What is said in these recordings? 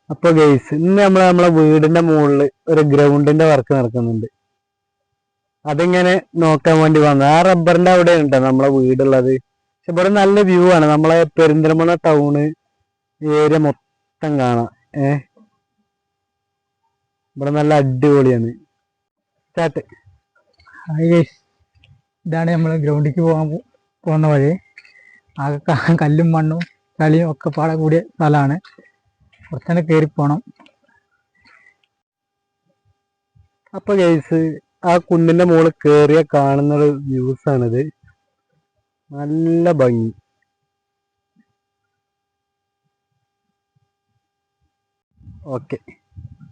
അപ്പൊ ഗൈസ് ഇന്ന് നമ്മളെ വീടിന്റെ മുകളിൽ ഒരു ഗ്രൗണ്ടിന്റെ വർക്ക് നടക്കുന്നുണ്ട്. അതിങ്ങനെ നോക്കാൻ വേണ്ടി വന്നത്. ആ റബ്ബറിന്റെ അവിടെ ഉണ്ടോ നമ്മളെ വീടുള്ളത്. പക്ഷെ ഇവിടെ നല്ല വ്യൂ ആണ്. നമ്മളെ പെരിന്തൽമണ്ണ ടൗണ് ഏരിയ മൊത്തം കാണാം. ഇവിടെ നല്ല അടിപൊളിയാണ്. സ്റ്റാർട്ട്. ഹായ് ഗൈസ്, ഇതാണ് നമ്മൾ ഗ്രൗണ്ടിലേക്ക് പോകുന്ന വഴി. ആകെ കല്ലും മണ്ണും ചളിയും ഒക്കെ പാടെ കൂടിയ സ്ഥലമാണ്. കുറച്ചെന്നെ കയറി പോണം. അപ്പൊ ഗൈസ് ആ കുന്നിന്റെ മുകളിൽ കേറിയ കാണുന്ന ഒരു വ്യൂസ് ആണിത്. നല്ല ഭംഗി. ഓക്കെ,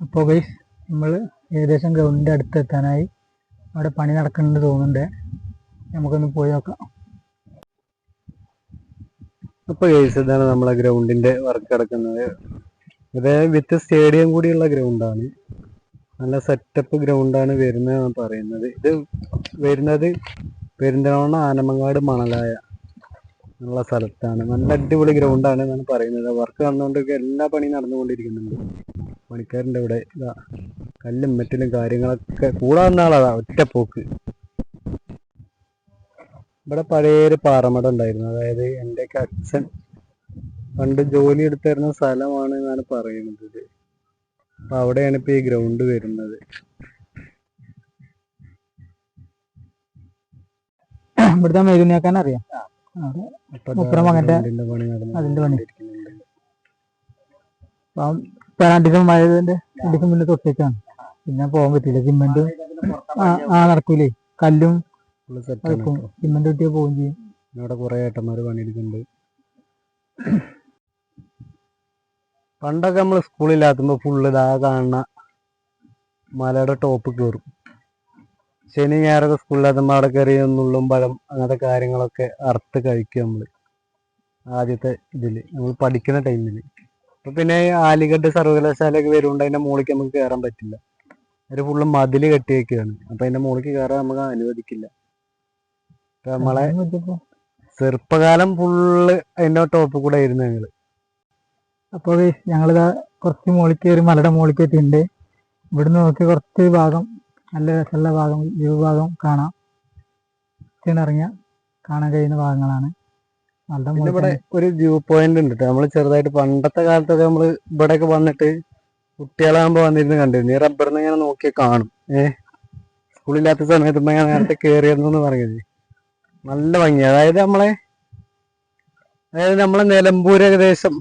അപ്പോൾ ഗൈസ് നമ്മൾ ഏകദേശം ഗ്രൗണ്ടിൻ്റെ അടുത്ത് എത്താനായി. അവിടെ പണി നടക്കുന്നുണ്ട് തോന്നുന്നുണ്ട്. നമുക്കൊന്ന് പോയി നോക്കാം. അപ്പൊ ഗൈസ് ഇതാണ് നമ്മളെ ഗ്രൗണ്ടിന്റെ വർക്ക് നടക്കുന്നത്. ഇത് വിത്ത് സ്റ്റേഡിയം കൂടിയുള്ള ഗ്രൗണ്ടാണ്. നല്ല സെറ്റപ്പ് ഗ്രൗണ്ടാണ് വരുന്നതെന്ന് പറയുന്നത്. ഇത് വരുന്നത് പെരിന്തൽമണ്ണ ആനമങ്ങാട് മണലായ എന്നുള്ള സ്ഥലത്താണ്. നല്ല അടിപൊളി ഗ്രൗണ്ടാണ് എന്നാണ് പറയുന്നത്. വർക്ക് നടന്നുകൊണ്ടൊക്കെ എല്ലാ പണിയും നടന്നുകൊണ്ടിരിക്കുന്നുണ്ട്. പണിക്കാരുണ്ട് ഇവിടെ. ഇതാ കല്ലും മെറ്റലും കാര്യങ്ങളൊക്കെ കൂടാവുന്ന ആളതാ ഒറ്റ പോക്ക്. ഇവിടെ പഴയൊരു പാറമട ഉണ്ടായിരുന്നു. അതായത് എൻ്റെയൊക്കെ അച്ഛൻ പണ്ട് ജോലി എടുത്തിരുന്ന സ്ഥലമാണ് എന്നാണ് പറയുന്നത്. ഇത് അപ്പൊ അവിടെയാണ് ഇപ്പൊ ഈ ഗ്രൗണ്ട് വരുന്നത്. ഇവിടുത്തെ മേലുണ്ണിയാക്കാൻ അറിയാം. അതിന്റെ പണി രണ്ടീസം മഴന്റെ രണ്ടീസം മുന്നേ തൊട്ടേക്കാണ്. പിന്നെ പോകാൻ പറ്റില്ല. സിമെന്റ് നടക്കൂലേ, കല്ലും സിമെന്റ് കിട്ടിയാൽ പോവുകയും ചെയ്യും. ഇവിടെ കുറെ ഏട്ടന്മാര് പണിയെടുക്കുന്നുണ്ട്. പണ്ടൊക്കെ നമ്മൾ സ്കൂളില്ലാത്തുമ്പോ ഫുള്ള് ഇതാ കാണുന്ന മലയുടെ ടോപ്പ് കയറും. ശനി ഞായറൊക്കെ സ്കൂളില്ലാത്തുമ്പോ അവിടെ കയറി നുള്ളും പഴം അങ്ങനത്തെ കാര്യങ്ങളൊക്കെ അറുത്ത് കഴിക്കും നമ്മള്. ആദ്യത്തെ ഇതില് നമ്മൾ പഠിക്കുന്ന ടൈമില്. അപ്പൊ പിന്നെ ആലിഗഡ് സർവകലാശാലയൊക്കെ വരുന്നുണ്ട്. അതിന്റെ മുകളിലേക്ക് നമുക്ക് കയറാൻ പറ്റില്ല. ഒരു ഫുള്ള് മതില് കെട്ടി വെക്കുകയാണ്. അപ്പൊ അതിന്റെ മുകളിലേക്ക് കയറാൻ നമുക്ക് അനുവദിക്കില്ല. അപ്പൊ നമ്മളെ ചെറുപ്പകാലം ഫുള്ള് അതിന്റെ ടോപ്പ് കൂടെ ആയിരുന്നു ഞങ്ങള്. അപ്പോൾ ഞങ്ങളിതാ കുറച്ച് മുകളിൽ കയറി മലയുടെ മുകളിൽ എത്തിയിട്ടുണ്ട്. ഇവിടുന്ന് നോക്കി കുറച്ച് ഭാഗം നല്ല രസമുള്ള ഭാഗം, വ്യൂ ഭാഗം കാണാം. ഇറങ്ങിയ കാണാൻ കഴിയുന്ന ഭാഗങ്ങളാണ്. ഇവിടെ ഒരു വ്യൂ പോയിന്റ് ഉണ്ട്. നമ്മൾ ചെറുതായിട്ട് പണ്ടത്തെ കാലത്തൊക്കെ നമ്മള് ഇവിടെയൊക്കെ വന്നിട്ട് കുട്ടികളാകുമ്പോ വന്നിരുന്ന് കണ്ടിരുന്നു. ഈ റബ്ബറിന്ന് ഇങ്ങനെ നോക്കിയാൽ കാണും. സ്കൂളില്ലാത്ത സമയത്ത് ഞാൻ നേരത്തെ കയറിയിരുന്നു പറയുന്നത്. നല്ല ഭംഗി. അതായത് നമ്മളെ നിലമ്പൂർ ഏകദേശം